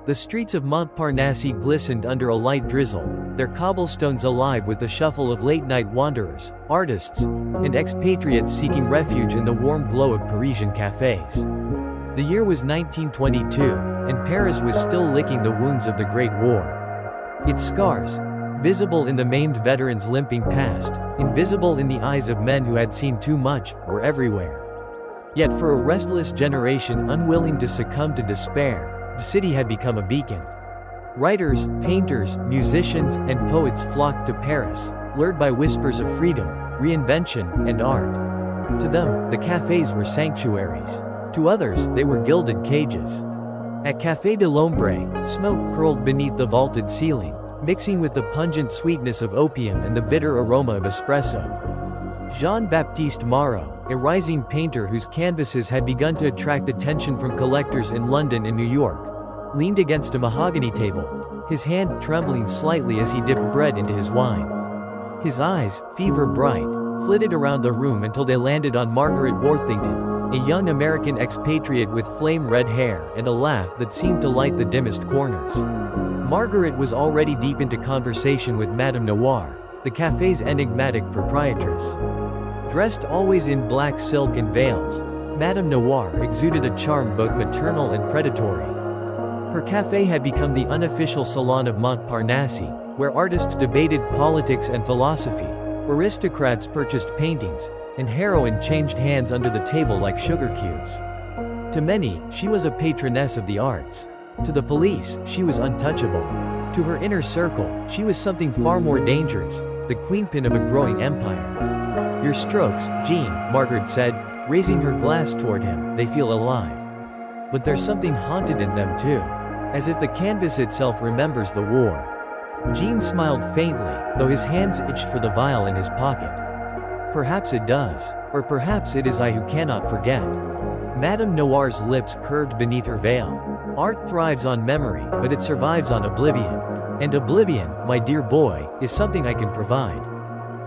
The streets of Montparnasse glistened under a light drizzle, their cobblestones alive with the shuffle of late-night wanderers, artists, and expatriates seeking refuge in the warm glow of Parisian cafés. The year was 1922, and Paris was still licking the wounds of the Great War. Its scars, visible in the maimed veterans limping past, invisible in the eyes of men who had seen too much, were everywhere. Yet for a restless generation unwilling to succumb to despair, the city had become a beacon. Writers, painters, musicians, and poets flocked to Paris, lured by whispers of freedom, reinvention, and art. To them, the cafés were sanctuaries. To others, they were gilded cages. At Café de l'Ombre, smoke curled beneath the vaulted ceiling, mixing with the pungent sweetness of opium and the bitter aroma of espresso. Jean Baptiste Maro, a rising painter whose canvases had begun to attract attention from collectors in London and New York, leaned against a mahogany table, his hand trembling slightly as he dipped bread into his wine. His eyes, fever-bright, flitted around the room until they landed on Margaret Worththington, a young American expatriate with flame-red hair and a laugh that seemed to light the dimmest corners. Margaret was already deep into conversation with Madame Noir, the café's enigmatic proprietress. Dressed always in black silk and veils, Madame Noir exuded a charm both maternal and predatory. Her café had become the unofficial salon of Montparnasse, where artists debated politics and philosophy, aristocrats purchased paintings, and heroin changed hands under the table like sugar cubes. To many, she was a patroness of the arts. To the police, she was untouchable. To her inner circle, she was something far more dangerous, the queenpin of a growing empire. "Your strokes, Jean," Margaret said, raising her glass toward him, "they feel alive. But there's something haunted in them too. As if the canvas itself remembers the war." Jean smiled faintly, though his hands itched for the vial in his pocket. "Perhaps it does. Or perhaps it is I who cannot forget." Madame Noir's lips curved beneath her veil. "Art thrives on memory, but it survives on oblivion. And oblivion, my dear boy, is something I can provide."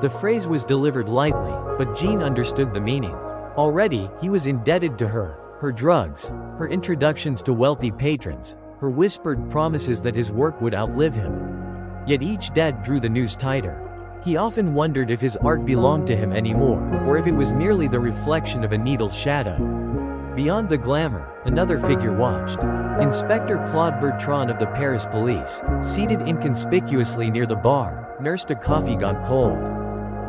The phrase was delivered lightly, but Jean understood the meaning. Already, he was indebted to her, her drugs, her introductions to wealthy patrons, her whispered promises that his work would outlive him. Yet each debt drew the noose tighter. He often wondered if his art belonged to him anymore, or if it was merely the reflection of a needle's shadow. Beyond the glamour, another figure watched. Inspector Claude Bertron of the Paris police, seated inconspicuously near the bar, nursed a coffee gone cold.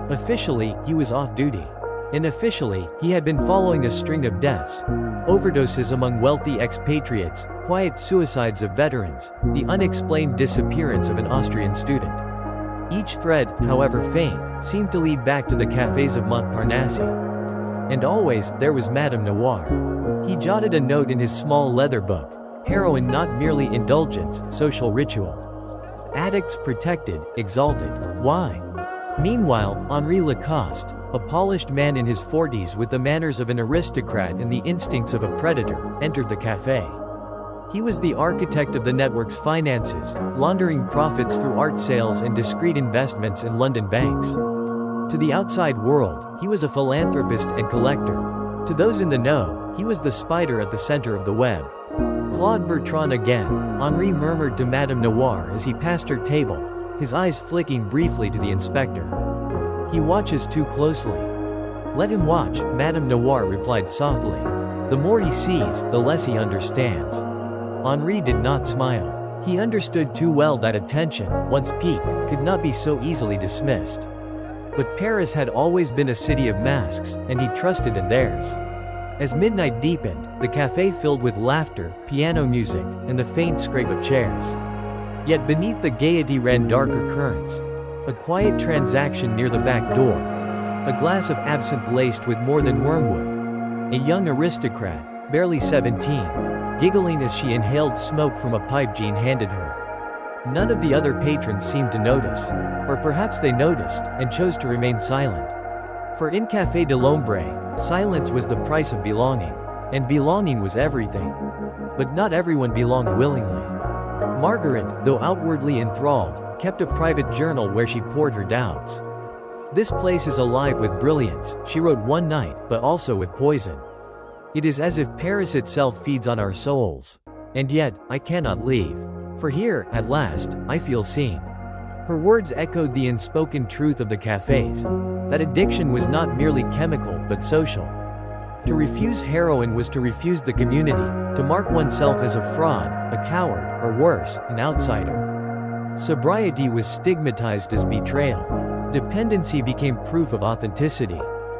Officially, he was off duty. Unofficially, he had been following a string of deaths. Overdoses among wealthy expatriates, quiet suicides of veterans, the unexplained disappearance of an Austrian student. Each thread, however faint, seemed to lead back to the cafés of Montparnasse. And always, there was Madame Noir. He jotted a note in his small leather book. Heroin not merely indulgence, social ritual. Addicts protected, exalted. Why? Meanwhile, Henri Lacost, a polished man in his 40s with the manners of an aristocrat and the instincts of a predator, entered the café. He was the architect of the network's finances, laundering profits through art sales and discreet investments in London banks. To the outside world, he was a philanthropist and collector. To those in the know, he was the spider at the center of the web. "Claude Bertron again," Henri murmured to Madame Noir as he passed her table, his eyes flicking briefly to the inspector. "He watches too closely." "Let him watch," Madame Noir replied softly. "The more he sees, the less he understands." Henri did not smile. He understood too well that attention, once piqued, could not be so easily dismissed. But Paris had always been a city of masks, and he trusted in theirs. As midnight deepened, the café filled with laughter, piano music, and the faint scrape of chairs. Yet beneath the gaiety ran darker currents. A quiet transaction near the back door. A glass of absinthe laced with more than wormwood. A young aristocrat, barely 17, giggling as she inhaled smoke from a pipe Jean handed her. None of the other patrons seemed to notice. Or perhaps they noticed, and chose to remain silent. For in Café de l'Ombre, silence was the price of belonging. And belonging was everything. But not everyone belonged willingly. Margaret, though outwardly enthralled, kept a private journal where she poured her doubts. "This place is alive with brilliance," she wrote one night, "but also with poison. It is as if Paris itself feeds on our souls. And yet, I cannot leave. For here, at last, I feel seen. Her words echoed the unspoken truth of the cafés. That addiction was not merely chemical, but social. To refuse heroin was to refuse the community, to mark oneself as a fraud, a coward, or worse, an outsider. Sobriety was stigmatized as betrayal. Dependency became proof of authenticity.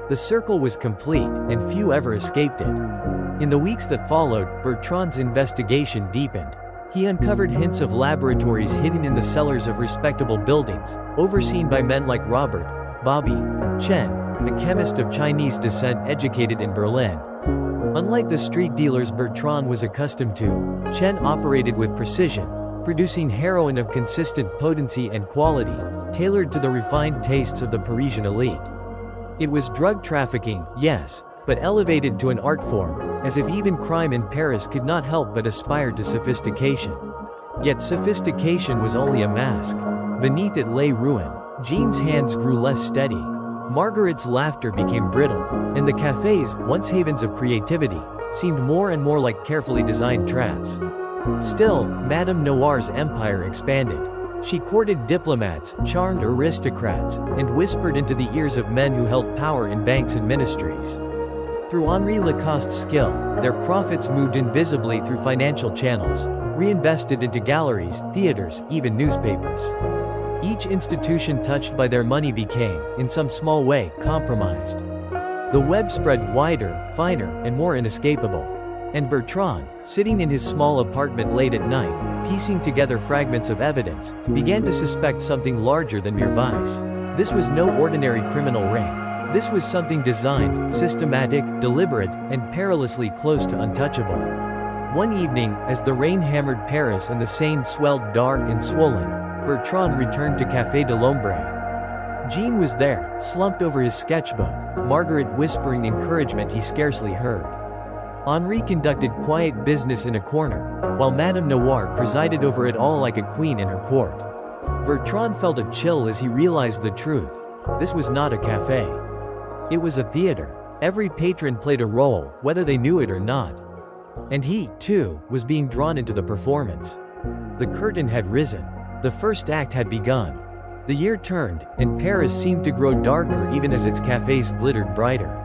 The circle was complete, and few ever escaped it. In the weeks that followed, Bertron's investigation deepened. He uncovered hints of laboratories hidden in the cellars of respectable buildings, overseen by men like Robert, Bobby, Chen, a chemist of Chinese descent educated in Berlin. Unlike the street dealers Bertron was accustomed to, Chen operated with precision, producing heroin of consistent potency and quality, tailored to the refined tastes of the Parisian elite. It was drug trafficking, yes, but elevated to an art form, as if even crime in Paris could not help but aspire to sophistication. Yet sophistication was only a mask. Beneath it lay ruin. Jean's hands grew less steady. Margaret's laughter became brittle, and the cafés, once havens of creativity, seemed more and more like carefully designed traps. Still, Madame Noir's empire expanded. She courted diplomats, charmed aristocrats, and whispered into the ears of men who held power in banks and ministries. Through Henri Lacost's skill, their profits moved invisibly through financial channels, reinvested into galleries, theaters, even newspapers. Each institution touched by their money became, in some small way, compromised. The web spread wider, finer, and more inescapable. And Bertron, sitting in his small apartment late at night, piecing together fragments of evidence, began to suspect something larger than mere vice. This was no ordinary criminal ring. This was something designed, systematic, deliberate, and perilously close to untouchable. One evening, as the rain hammered Paris and the Seine swelled dark and swollen, Bertron returned to Café de l'Ombre. Jean was there, slumped over his sketchbook, Margaret whispering encouragement he scarcely heard. Henri conducted quiet business in a corner, while Madame Noir presided over it all like a queen in her court. Bertron felt a chill as he realized the truth. This was not a café. It was a theater. Every patron played a role, whether they knew it or not. And he, too, was being drawn into the performance. The curtain had risen. The first act had begun. The year turned, and Paris seemed to grow darker even as its cafés glittered brighter.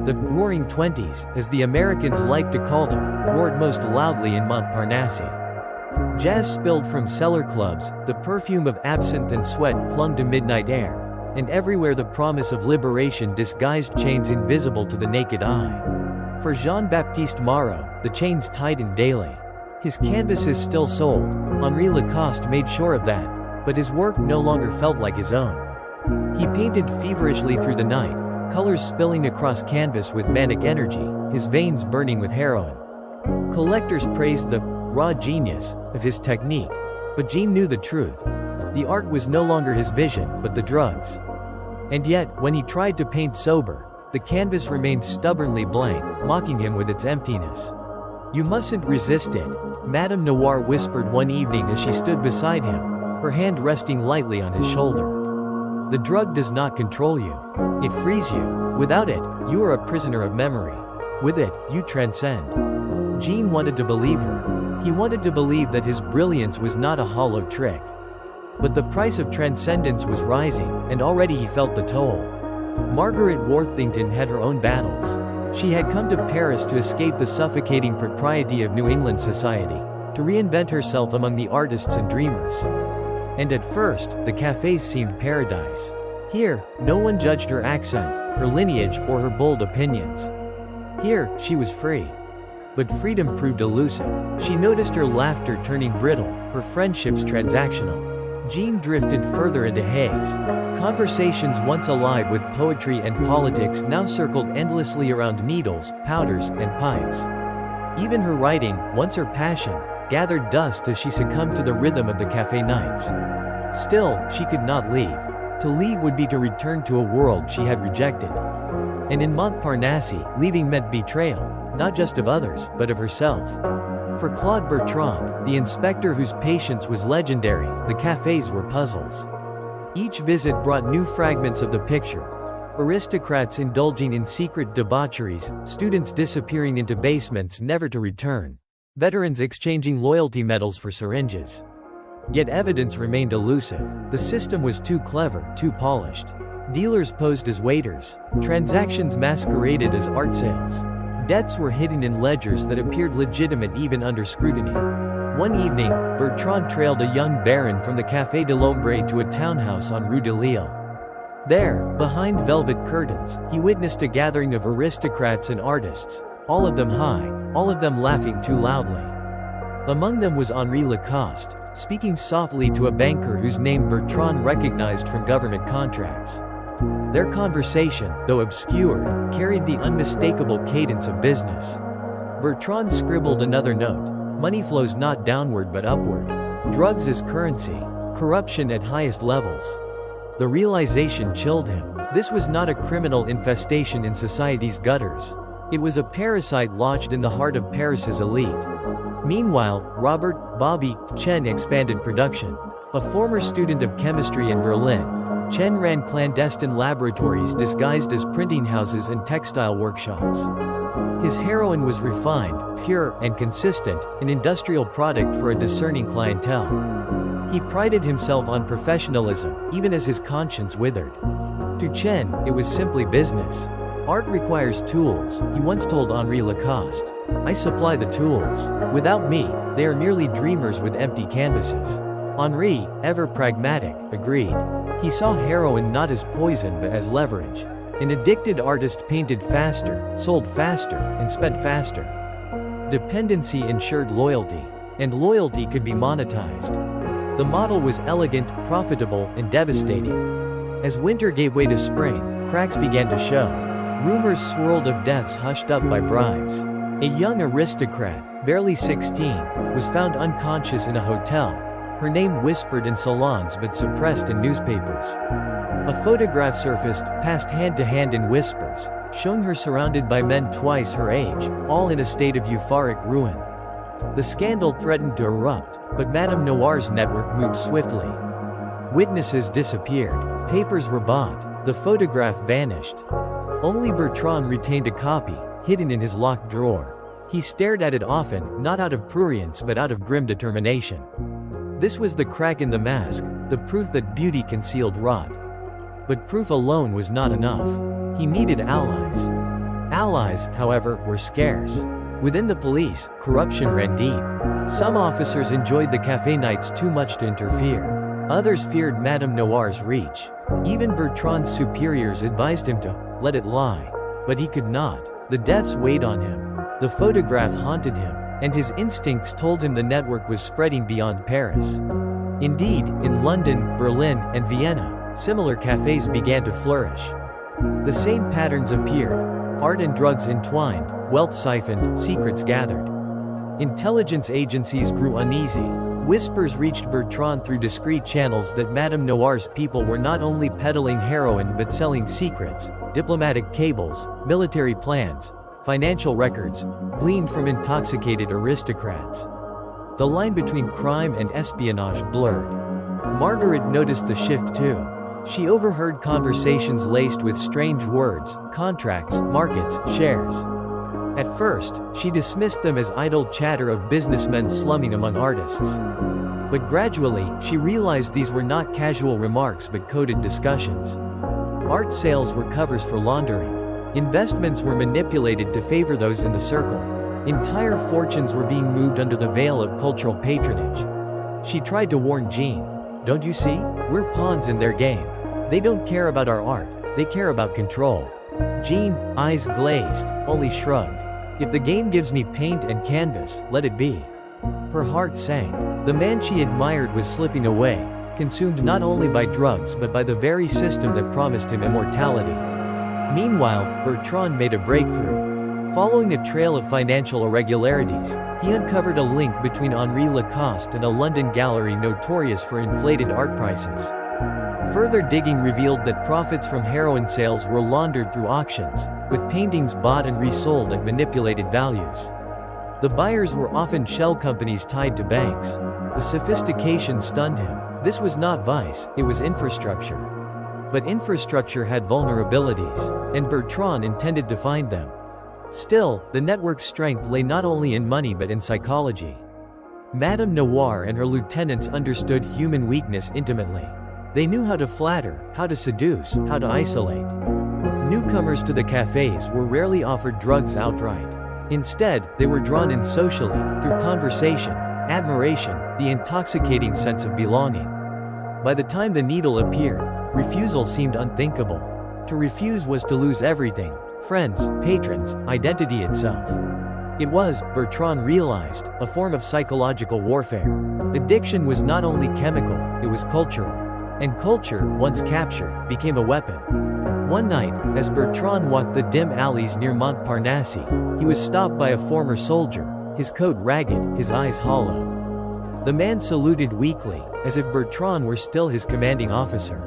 The Roaring Twenties, as the Americans liked to call them, roared most loudly in Montparnasse. Jazz spilled from cellar clubs, the perfume of absinthe and sweat clung to midnight air, and everywhere the promise of liberation disguised chains invisible to the naked eye. For Jean Baptiste Maro, the chains tightened daily. His canvases still sold. Henri Lacoste made sure of that, but his work no longer felt like his own. He painted feverishly through the night, colors spilling across canvas with manic energy, his veins burning with heroin. Collectors praised the raw genius of his technique, but Jean knew the truth. The art was no longer his vision, but the drugs. And yet, when he tried to paint sober, the canvas remained stubbornly blank, mocking him with its emptiness. "You mustn't resist it," Madame Noir whispered one evening as she stood beside him, her hand resting lightly on his shoulder. "The drug does not control you. It frees you. Without it, you are a prisoner of memory. With it, you transcend." Jean wanted to believe her. He wanted to believe that his brilliance was not a hollow trick. But the price of transcendence was rising, and already he felt the toll. Margaret Worththington had her own battles. She had come to Paris to escape the suffocating propriety of New England society, to reinvent herself among the artists and dreamers. And at first, the cafés seemed paradise. Here, no one judged her accent, her lineage, or her bold opinions. Here, she was free. But freedom proved elusive. She noticed her laughter turning brittle, her friendships transactional. Jean drifted further into haze. Conversations once alive with poetry and politics now circled endlessly around needles, powders, and pipes. Even her writing, once her passion, gathered dust as she succumbed to the rhythm of the café nights. Still, she could not leave. To leave would be to return to a world she had rejected. And in Montparnasse, leaving meant betrayal, not just of others, but of herself. For Claude Bertron, the inspector whose patience was legendary, the cafés were puzzles. Each visit brought new fragments of the picture. Aristocrats indulging in secret debaucheries, students disappearing into basements never to return. veterans exchanging loyalty medals for syringes. Yet evidence remained elusive. The system was too clever, too polished. Dealers posed as waiters. Transactions masqueraded as art sales. Debts were hidden in ledgers that appeared legitimate even under scrutiny. One evening, Bertrand trailed a young baron from the Café de l'Ombre to a townhouse on Rue de Lille. There, behind velvet curtains, he witnessed a gathering of aristocrats and artists, all of them high, all of them laughing too loudly. Among them was Henri Lacost, speaking softly to a banker whose name Bertrand recognized from government contracts. Their conversation, though obscured, carried the unmistakable cadence of business. Bertrand scribbled another note: money flows not downward but upward. Drugs as currency. Corruption at highest levels. The realization chilled him. This was not a criminal infestation in society's gutters. It was a parasite lodged in the heart of Paris's elite. Meanwhile, Robert "Bobby" Chen expanded production. A former student of chemistry in Berlin, Chen ran clandestine laboratories disguised as printing houses and textile workshops. His heroin was refined, pure, and consistent, an industrial product for a discerning clientele. He prided himself on professionalism, even as his conscience withered. To Chen, it was simply business. Art requires tools, he once told Henri Lacoste. I supply the tools. Without me, they are merely dreamers with empty canvases. Henri, ever pragmatic, agreed. He saw heroin not as poison but as leverage. An addicted artist painted faster, sold faster, and spent faster. Dependency ensured loyalty. And loyalty could be monetized. The model was elegant, profitable, and devastating. As winter gave way to spring, cracks began to show. Rumors swirled of deaths hushed up by bribes. A young aristocrat, barely 16, was found unconscious in a hotel. Her name whispered in salons but suppressed in newspapers. A photograph surfaced, passed hand to hand in whispers, showing her surrounded by men twice her age, all in a state of euphoric ruin. The scandal threatened to erupt, but Madame Noir's network moved swiftly. Witnesses disappeared, papers were bought, the photograph vanished. Only Bertrand retained a copy, hidden in his locked drawer. He stared at it often, not out of prurience but out of grim determination. This was the crack in the mask, the proof that beauty concealed rot. But proof alone was not enough. He needed allies. Allies, however, were scarce. Within the police, corruption ran deep. Some officers enjoyed the café nights too much to interfere. Others feared Madame Noir's reach. Even Bertrand's superiors advised him to let it lie. But he could not. The deaths weighed on him. The photograph haunted him, and his instincts told him the network was spreading beyond Paris. Indeed, in London, Berlin, and Vienna, similar cafés began to flourish. The same patterns appeared. Art and drugs entwined, wealth siphoned, secrets gathered. Intelligence agencies grew uneasy. Whispers reached Bertrand through discreet channels that Madame Noir's people were not only peddling heroin but selling secrets, diplomatic cables, military plans, financial records, gleaned from intoxicated aristocrats. The line between crime and espionage blurred. Margaret noticed the shift too. She overheard conversations laced with strange words, contracts, markets, shares. At first, she dismissed them as idle chatter of businessmen slumming among artists. But gradually, she realized these were not casual remarks but coded discussions. Art sales were covers for laundering. Investments were manipulated to favor those in the circle. Entire fortunes were being moved under the veil of cultural patronage. She tried to warn Jean. Don't you see? We're pawns in their game. They don't care about our art, they care about control. Jean, eyes glazed, only shrugged. If the game gives me paint and canvas, let it be. Her heart sank. The man she admired was slipping away, consumed not only by drugs but by the very system that promised him immortality. Meanwhile, Bertrand made a breakthrough. Following a trail of financial irregularities, he uncovered a link between Henri Lacoste and a London gallery notorious for inflated art prices. Further digging revealed that profits from heroin sales were laundered through auctions, with paintings bought and resold at manipulated values. The buyers were often shell companies tied to banks. The sophistication stunned him. This was not vice, it was infrastructure. But infrastructure had vulnerabilities, and Bertrand intended to find them. Still, the network's strength lay not only in money but in psychology. Madame Noir and her lieutenants understood human weakness intimately. They knew how to flatter, how to seduce, how to isolate. Newcomers to the cafés were rarely offered drugs outright. Instead, they were drawn in socially, through conversation, admiration, the intoxicating sense of belonging. By the time the needle appeared, refusal seemed unthinkable. To refuse was to lose everything: friends, patrons, identity itself. It was, Bertron realized, a form of psychological warfare. Addiction was not only chemical, it was cultural. And culture, once captured, became a weapon. One night, as Bertron walked the dim alleys near Montparnasse, he was stopped by a former soldier, his coat ragged, his eyes hollow. The man saluted weakly, as if Bertron were still his commanding officer.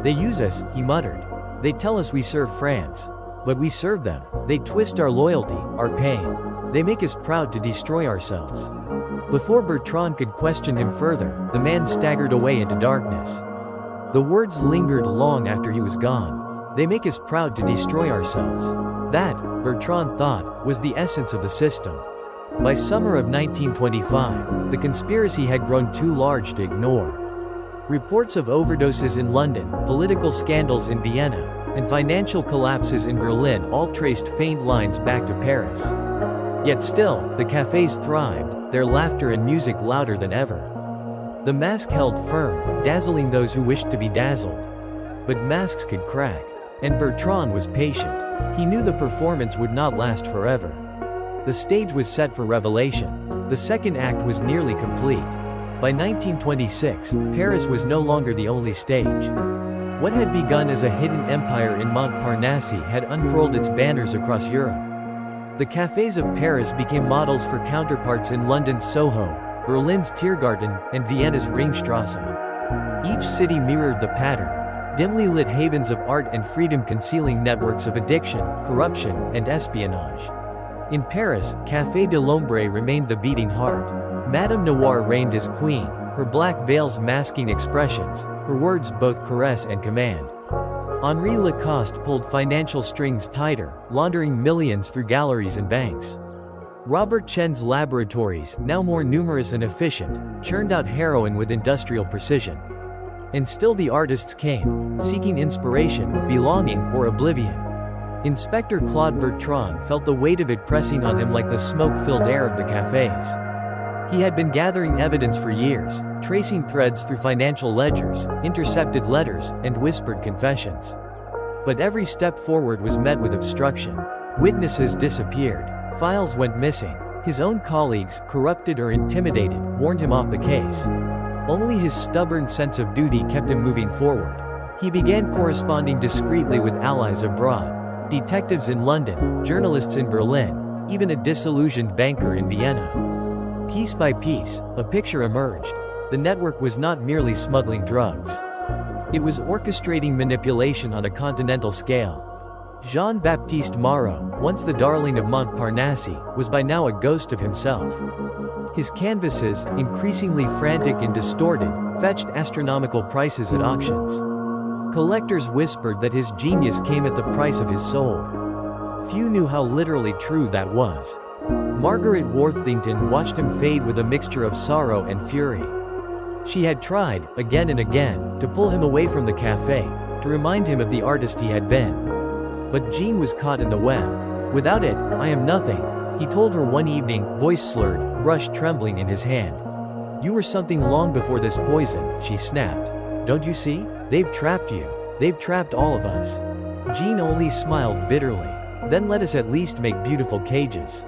"They use us," he muttered. "They tell us we serve France. But we serve them. They twist our loyalty, our pain. They make us proud to destroy ourselves." Before Bertron could question him further, the man staggered away into darkness. The words lingered long after he was gone. They make us proud to destroy ourselves. That, Bertron thought, was the essence of the system. By summer of 1925, the conspiracy had grown too large to ignore. Reports of overdoses in London, political scandals in Vienna, and financial collapses in Berlin all traced faint lines back to Paris. Yet still, the cafés thrived, their laughter and music louder than ever. The mask held firm, dazzling those who wished to be dazzled. But masks could crack. And Bertron was patient. He knew the performance would not last forever. The stage was set for revelation. The second act was nearly complete. By 1926, Paris was no longer the only stage. What had begun as a hidden empire in Montparnasse had unfurled its banners across Europe. The cafés of Paris became models for counterparts in London's Soho, Berlin's Tiergarten, and Vienna's Ringstrasse. Each city mirrored the pattern. Dimly lit havens of art and freedom concealing networks of addiction, corruption, and espionage. In Paris, Café de l'Ombre remained the beating heart. Madame Noir reigned as queen, her black veils masking expressions, her words both caress and command. Henri Lacost pulled financial strings tighter, laundering millions through galleries and banks. Robert Chen's laboratories, now more numerous and efficient, churned out heroin with industrial precision. And still the artists came, seeking inspiration, belonging, or oblivion. Inspector Claude Bertron felt the weight of it pressing on him like the smoke-filled air of the cafés. He had been gathering evidence for years, tracing threads through financial ledgers, intercepted letters, and whispered confessions. But every step forward was met with obstruction. Witnesses disappeared, files went missing. His own colleagues, corrupted or intimidated, warned him off the case. Only his stubborn sense of duty kept him moving forward. He began corresponding discreetly with allies abroad, detectives in London, journalists in Berlin, even a disillusioned banker in Vienna. Piece by piece, a picture emerged. The network was not merely smuggling drugs. It was orchestrating manipulation on a continental scale. Jean Baptiste Maro, once the darling of Montparnasse, was by now a ghost of himself. His canvases, increasingly frantic and distorted, fetched astronomical prices at auctions. Collectors whispered that his genius came at the price of his soul. Few knew how literally true that was. Margaret Worththington watched him fade with a mixture of sorrow and fury. She had tried, again and again, to pull him away from the café, to remind him of the artist he had been. But Jean was caught in the web. "Without it, I am nothing," he told her one evening, voice slurred, brush trembling in his hand. "You were something long before this poison," she snapped. "Don't you see? They've trapped you. They've trapped all of us." Jean only smiled bitterly. "Then let us at least make beautiful cages."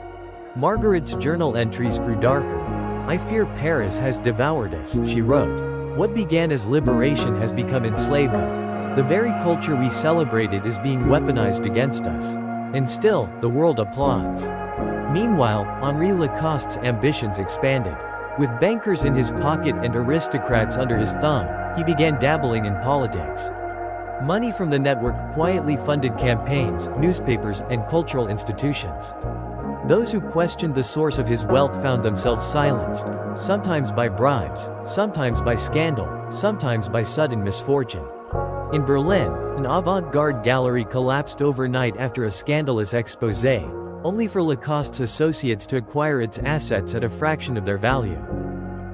Margaret's journal entries grew darker. "I fear Paris has devoured us," she wrote. "What began as liberation has become enslavement. The very culture we celebrated is being weaponized against us. And still, the world applauds." Meanwhile, Henri Lacost's ambitions expanded. With bankers in his pocket and aristocrats under his thumb, he began dabbling in politics. Money from the network quietly funded campaigns, newspapers, and cultural institutions. Those who questioned the source of his wealth found themselves silenced, sometimes by bribes, sometimes by scandal, sometimes by sudden misfortune. In Berlin, an avant-garde gallery collapsed overnight after a scandalous exposé, only for Lacoste's associates to acquire its assets at a fraction of their value.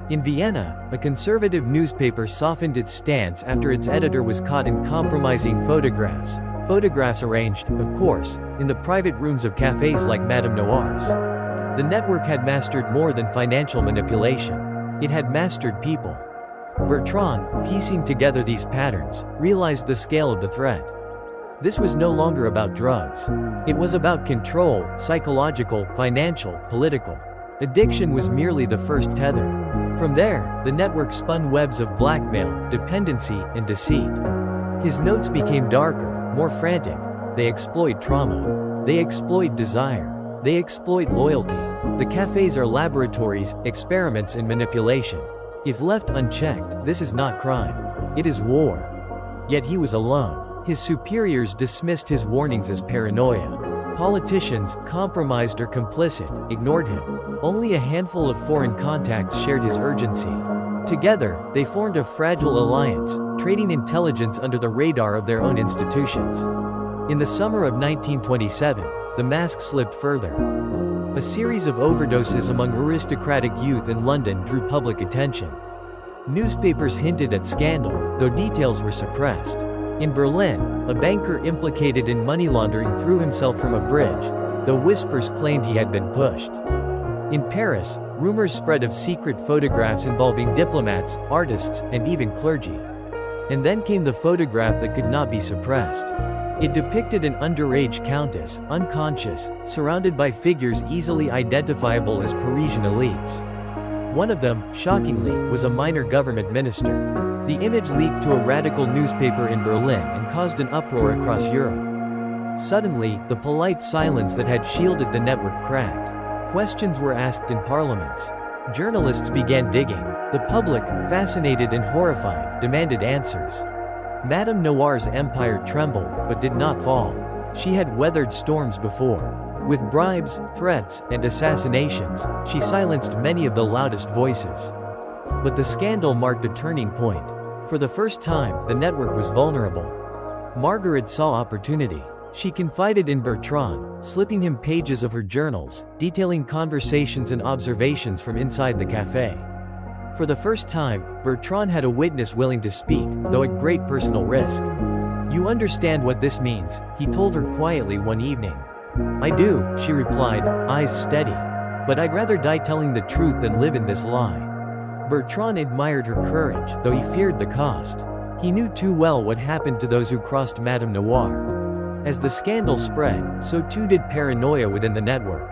In Vienna, a conservative newspaper softened its stance after its editor was caught in compromising photographs arranged, of course, in the private rooms of cafés like Madame Noir's. The network had mastered more than financial manipulation. It had mastered people. Bertron, piecing together these patterns, realized the scale of the threat. This was no longer about drugs. It was about control, psychological, financial, political. Addiction was merely the first tether. From there, the network spun webs of blackmail, dependency, and deceit. His notes became darker, more frantic. They exploit trauma. They exploit desire. They exploit loyalty. The cafés are laboratories, experiments in manipulation. If left unchecked, this is not crime. It is war. Yet he was alone. His superiors dismissed his warnings as paranoia. Politicians, compromised or complicit, ignored him. Only a handful of foreign contacts shared his urgency. Together, they formed a fragile alliance, trading intelligence under the radar of their own institutions. In the summer of 1927, the mask slipped further. A series of overdoses among aristocratic youth in London drew public attention. Newspapers hinted at scandal, though details were suppressed. In Berlin, a banker implicated in money laundering threw himself from a bridge, though whispers claimed he had been pushed. In Paris, rumors spread of secret photographs involving diplomats, artists, and even clergy. And then came the photograph that could not be suppressed. It depicted an underage countess, unconscious, surrounded by figures easily identifiable as Parisian elites. One of them, shockingly, was a minor government minister. The image leaked to a radical newspaper in Berlin and caused an uproar across Europe. Suddenly, the polite silence that had shielded the network cracked. Questions were asked in parliaments. Journalists began digging. The public, fascinated and horrified, demanded answers. Madame Noir's empire trembled, but did not fall. She had weathered storms before. With bribes, threats, and assassinations, she silenced many of the loudest voices. But the scandal marked a turning point. For the first time, the network was vulnerable. Margaret saw opportunity. She confided in Bertron, slipping him pages of her journals, detailing conversations and observations from inside the café. For the first time, Bertron had a witness willing to speak, though at great personal risk. "You understand what this means," he told her quietly one evening. "I do," she replied, eyes steady. "But I'd rather die telling the truth than live in this lie." Bertron admired her courage, though he feared the cost. He knew too well what happened to those who crossed Madame Noir. As the scandal spread, so too did paranoia within the network.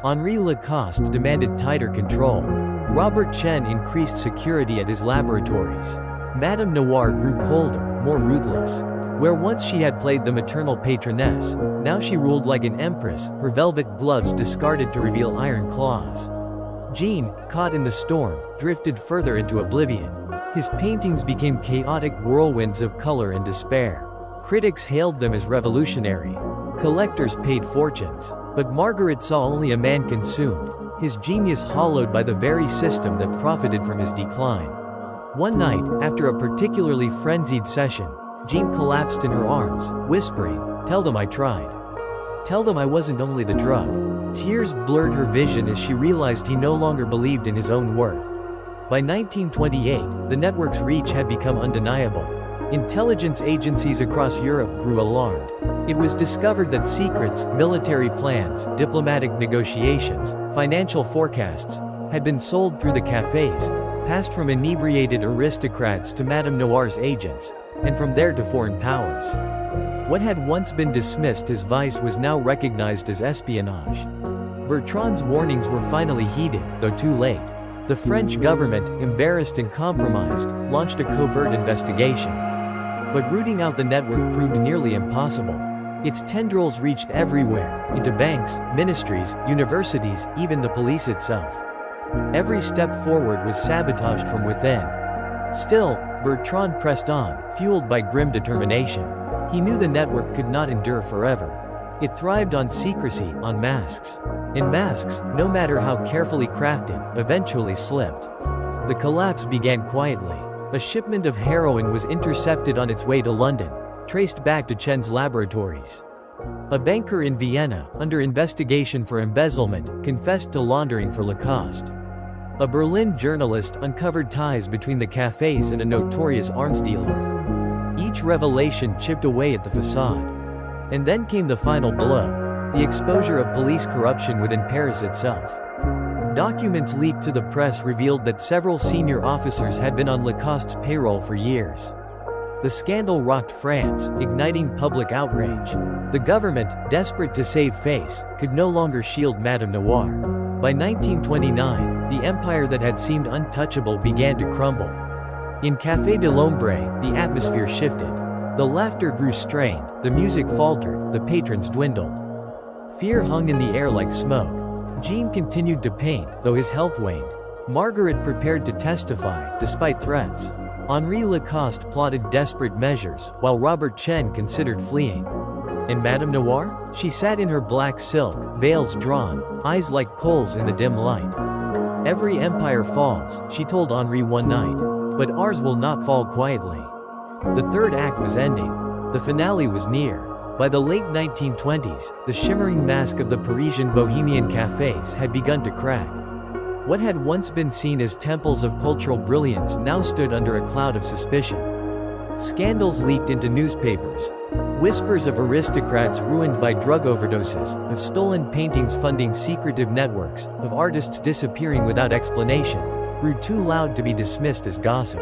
Henri Lacoste demanded tighter control. Robert Chen increased security at his laboratories. Madame Noir grew colder, more ruthless. Where once she had played the maternal patroness, now she ruled like an empress, her velvet gloves discarded to reveal iron claws. Jean, caught in the storm, drifted further into oblivion. His paintings became chaotic whirlwinds of color and despair. Critics hailed them as revolutionary. Collectors paid fortunes. But Margaret saw only a man consumed, his genius hollowed by the very system that profited from his decline. One night, after a particularly frenzied session, Jean collapsed in her arms, whispering, "Tell them I tried. Tell them I wasn't only the drug." Tears blurred her vision as she realized he no longer believed in his own worth. By 1928, the network's reach had become undeniable. Intelligence agencies across Europe grew alarmed. It was discovered that secrets, military plans, diplomatic negotiations, financial forecasts, had been sold through the cafés, passed from inebriated aristocrats to Madame Noir's agents, and from there to foreign powers. What had once been dismissed as vice was now recognized as espionage. Bertron's warnings were finally heeded, though too late. The French government, embarrassed and compromised, launched a covert investigation. But rooting out the network proved nearly impossible. Its tendrils reached everywhere, into banks, ministries, universities, even the police itself. Every step forward was sabotaged from within. Still, Bertron pressed on, fueled by grim determination. He knew the network could not endure forever. It thrived on secrecy, on masks. And masks, no matter how carefully crafted, eventually slipped. The collapse began quietly. A shipment of heroin was intercepted on its way to London, traced back to Chen's laboratories. A banker in Vienna, under investigation for embezzlement, confessed to laundering for Lacoste. A Berlin journalist uncovered ties between the cafés and a notorious arms dealer. Each revelation chipped away at the facade. And then came the final blow: the exposure of police corruption within Paris itself. Documents leaked to the press revealed that several senior officers had been on Lacoste's payroll for years. The scandal rocked France, igniting public outrage. The government, desperate to save face, could no longer shield Madame Noir. By 1929, the empire that had seemed untouchable began to crumble. In Café de l'Ombre, the atmosphere shifted. The laughter grew strained, the music faltered, the patrons dwindled. Fear hung in the air like smoke. Jean continued to paint, though his health waned. Margaret prepared to testify, despite threats. Henri Lacoste plotted desperate measures, while Robert Chen considered fleeing. And Madame Noir? She sat in her black silk, veils drawn, eyes like coals in the dim light. "Every empire falls," she told Henri one night. "But ours will not fall quietly." The third act was ending. The finale was near. By the late 1920s, the shimmering mask of the Parisian Bohemian cafés had begun to crack. What had once been seen as temples of cultural brilliance now stood under a cloud of suspicion. Scandals leaked into newspapers. Whispers of aristocrats ruined by drug overdoses, of stolen paintings funding secretive networks, of artists disappearing without explanation, grew too loud to be dismissed as gossip.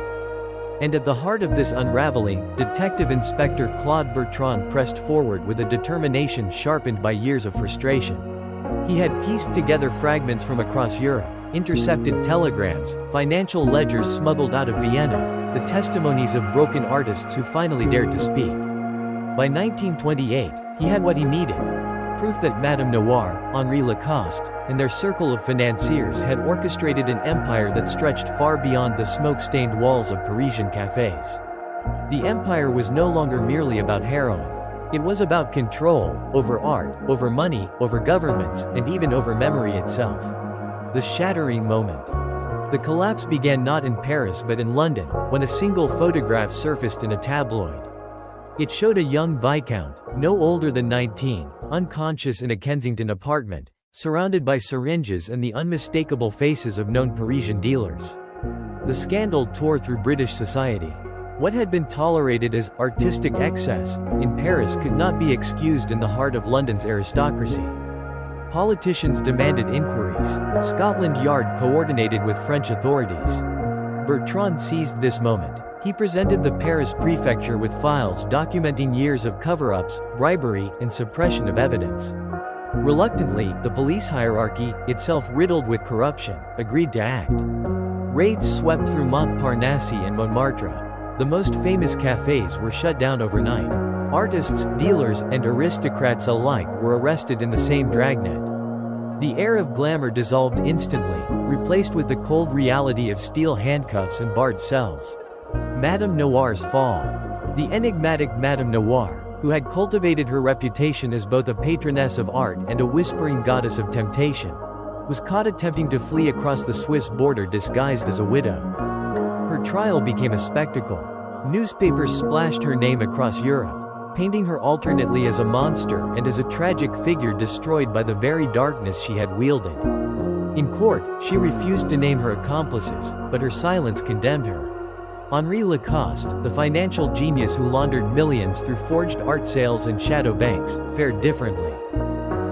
And at the heart of this unraveling, Detective Inspector Claude Bertron pressed forward with a determination sharpened by years of frustration. He had pieced together fragments from across Europe, intercepted telegrams, financial ledgers smuggled out of Vienna, the testimonies of broken artists who finally dared to speak. By 1928, he had what he needed: proof that Madame Noir, Henri Lacoste, and their circle of financiers had orchestrated an empire that stretched far beyond the smoke-stained walls of Parisian cafés. The empire was no longer merely about heroin. It was about control, over art, over money, over governments, and even over memory itself. The shattering moment. The collapse began not in Paris but in London, when a single photograph surfaced in a tabloid. It showed a young viscount, no older than 19, unconscious in a Kensington apartment, surrounded by syringes and the unmistakable faces of known Parisian dealers. The scandal tore through British society. What had been tolerated as artistic excess in Paris could not be excused in the heart of London's aristocracy. Politicians demanded inquiries. Scotland Yard coordinated with French authorities. Bertrand seized this moment. He presented the Paris prefecture with files documenting years of cover-ups, bribery, and suppression of evidence. Reluctantly, the police hierarchy, itself riddled with corruption, agreed to act. Raids swept through Montparnasse and Montmartre. The most famous cafés were shut down overnight. Artists, dealers, and aristocrats alike were arrested in the same dragnet. The air of glamour dissolved instantly, replaced with the cold reality of steel handcuffs and barred cells. Madame Noir's fall. The enigmatic Madame Noir, who had cultivated her reputation as both a patroness of art and a whispering goddess of temptation, was caught attempting to flee across the Swiss border disguised as a widow. Her trial became a spectacle. Newspapers splashed her name across Europe, painting her alternately as a monster and as a tragic figure destroyed by the very darkness she had wielded. In court, she refused to name her accomplices, but her silence condemned her. Henri Lacoste, the financial genius who laundered millions through forged art sales and shadow banks, fared differently.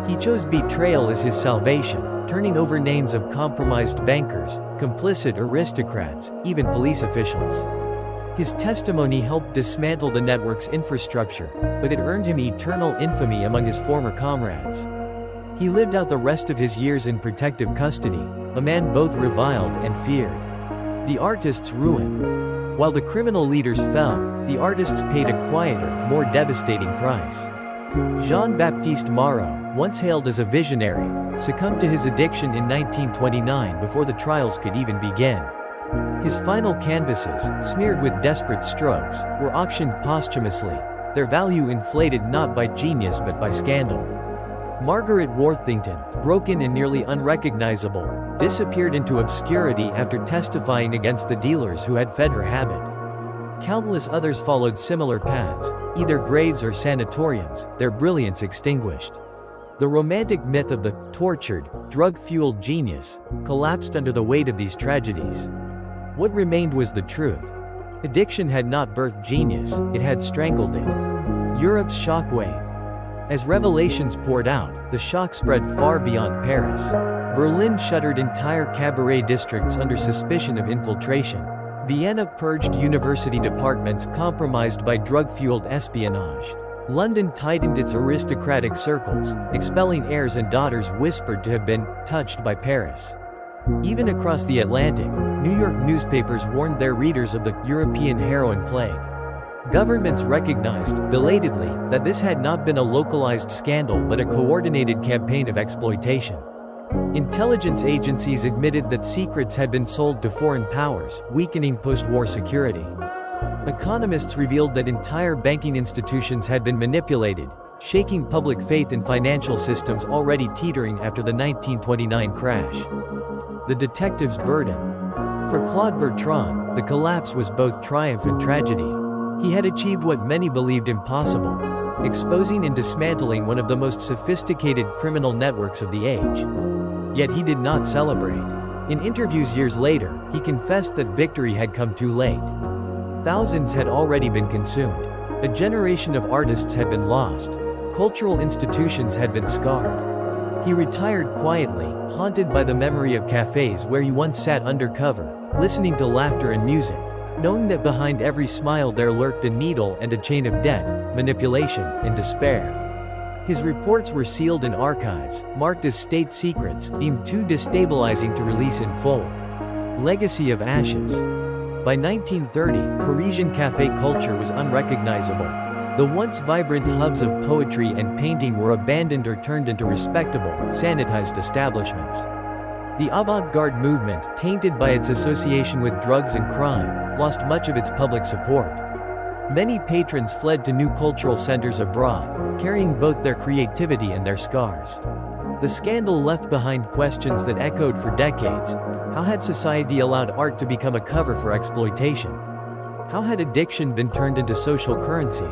He chose betrayal as his salvation, turning over names of compromised bankers, complicit aristocrats, even police officials. His testimony helped dismantle the network's infrastructure, but it earned him eternal infamy among his former comrades. He lived out the rest of his years in protective custody, a man both reviled and feared. The artist's ruin. While the criminal leaders fell, the artists paid a quieter, more devastating price. Jean Baptiste Maro, once hailed as a visionary, succumbed to his addiction in 1929 before the trials could even begin. His final canvases, smeared with desperate strokes, were auctioned posthumously, their value inflated not by genius but by scandal. Margaret Worththington, broken and nearly unrecognizable, disappeared into obscurity after testifying against the dealers who had fed her habit. Countless others followed similar paths, either graves or sanatoriums, their brilliance extinguished. The romantic myth of the tortured, drug-fueled genius collapsed under the weight of these tragedies. What remained was the truth. Addiction had not birthed genius, it had strangled it. Europe's shockwave. As revelations poured out, the shock spread far beyond Paris. Berlin shuttered entire cabaret districts under suspicion of infiltration. Vienna purged university departments compromised by drug-fueled espionage. London tightened its aristocratic circles, expelling heirs and daughters whispered to have been touched by Paris. Even across the Atlantic, New York newspapers warned their readers of the European heroin plague. Governments recognized, belatedly, that this had not been a localized scandal but a coordinated campaign of exploitation. Intelligence agencies admitted that secrets had been sold to foreign powers, weakening post-war security. Economists revealed that entire banking institutions had been manipulated, shaking public faith in financial systems already teetering after the 1929 crash. The detective's burden. For Claude Bertron, the collapse was both triumph and tragedy. He had achieved what many believed impossible, exposing and dismantling one of the most sophisticated criminal networks of the age. Yet he did not celebrate. In interviews years later, he confessed that victory had come too late. Thousands had already been consumed. A generation of artists had been lost. Cultural institutions had been scarred. He retired quietly, haunted by the memory of cafés where he once sat undercover, listening to laughter and music, knowing that behind every smile there lurked a needle and a chain of debt, manipulation, and despair. His reports were sealed in archives, marked as state secrets, deemed too destabilizing to release in full. Legacy of ashes. By 1930, Parisian café culture was unrecognizable. The once vibrant hubs of poetry and painting were abandoned or turned into respectable, sanitized establishments. The avant-garde movement, tainted by its association with drugs and crime, lost much of its public support. Many patrons fled to new cultural centers abroad, carrying both their creativity and their scars. The scandal left behind questions that echoed for decades. How had society allowed art to become a cover for exploitation? How had addiction been turned into social currency?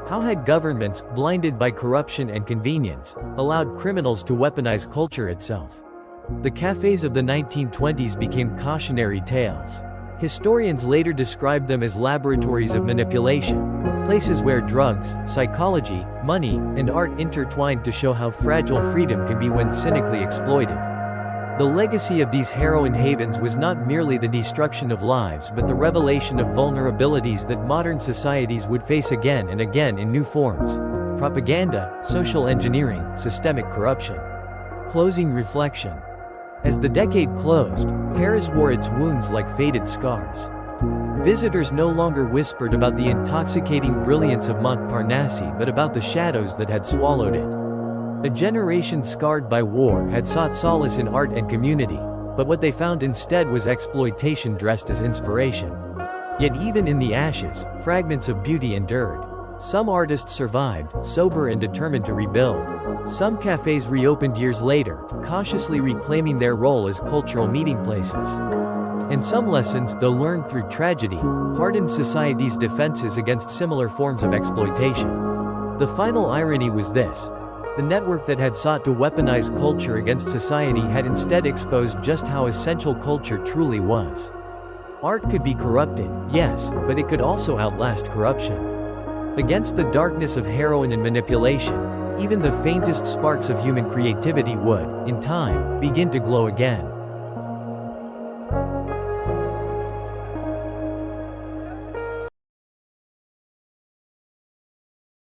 How had governments, blinded by corruption and convenience, allowed criminals to weaponize culture itself? The cafés of the 1920s became cautionary tales. Historians later described them as laboratories of manipulation, places where drugs, psychology, money, and art intertwined to show how fragile freedom can be when cynically exploited. The legacy of these heroin havens was not merely the destruction of lives but the revelation of vulnerabilities that modern societies would face again and again in new forms: propaganda, social engineering, systemic corruption. Closing reflection. As the decade closed, Paris wore its wounds like faded scars. Visitors no longer whispered about the intoxicating brilliance of Montparnasse but about the shadows that had swallowed it. A generation scarred by war had sought solace in art and community, but what they found instead was exploitation dressed as inspiration. Yet even in the ashes, fragments of beauty endured. Some artists survived, sober and determined to rebuild. Some cafés reopened years later, cautiously reclaiming their role as cultural meeting places. And some lessons, though learned through tragedy, hardened society's defenses against similar forms of exploitation. The final irony was this: the network that had sought to weaponize culture against society had instead exposed just how essential culture truly was. Art could be corrupted, yes, but it could also outlast corruption. Against the darkness of heroin and manipulation, even the faintest sparks of human creativity would, in time, begin to glow again.